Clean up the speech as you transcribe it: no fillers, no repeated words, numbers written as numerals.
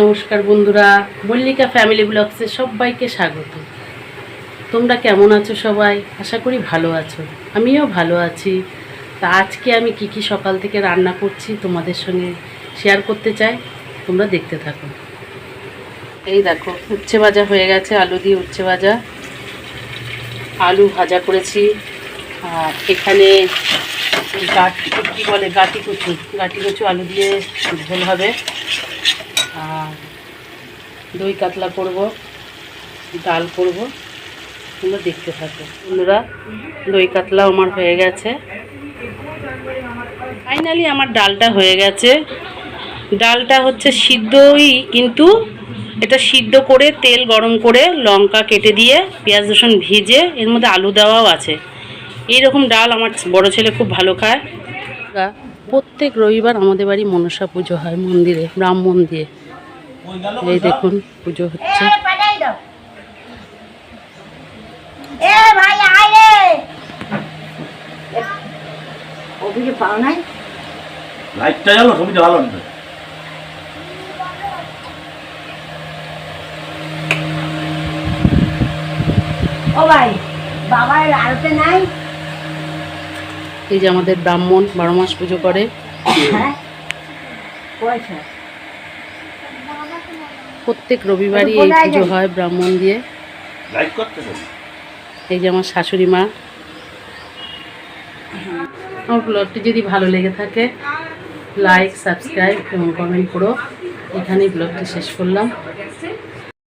নমস্কার বন্ধুরা, মল্লিকা ফ্যামিলি ব্লগসে সবাইকে স্বাগত। তোমরা কেমন আছো সবাই? আশা করি ভালো আছো, আমিও ভালো আছি। তা আজকে আমি কি সকাল থেকে রান্না করছি তোমাদের সঙ্গে শেয়ার করতে চাই, তোমরা দেখতে থাকো। এই দেখো, উচ্ছে ভাজা হয়ে গেছে, আলু দিয়ে উচ্ছে ভাজা, আলু ভাজা করেছি। আর এখানে গাটি কচু আলু দিয়ে ঝোল হবে। আর দই কাতলা করব, ডাল করব, তোমরা দেখতে থাকো। বন্ধুরা, দই কাতলা আমার হয়ে গেছে। ফাইনালি আমার ডালটা হয়ে গেছে। ডালটা হচ্ছে সিদ্ধই, কিন্তু এটা সিদ্ধ করে তেল গরম করে লঙ্কা কেটে দিয়ে পেঁয়াজ রসুন ভিজে এর মধ্যে আলু দেওয়াও আছে। এইরকম ডাল আমার বড় ছেলে খুব ভালো খায়। প্রত্যেক রবিবার আমাদের বাড়ি মনসা পুজো হয় মন্দিরে, ব্রাহ্মণ দিয়ে। এই দেখুন পুজো হচ্ছে। এই যে আমাদের ব্রাহ্মণ 12 মাস পুজো করে। প্রত্যেক রবিবারই এই পুজো হয় ব্রাহ্মণ দিয়ে। এই যে আমার শাশুড়ি মা। আমার ব্লগটি যদি ভালো লেগে থাকে লাইক, সাবস্ক্রাইব এবং কমেন্ট করো। এখানেই ব্লগটি শেষ করলাম।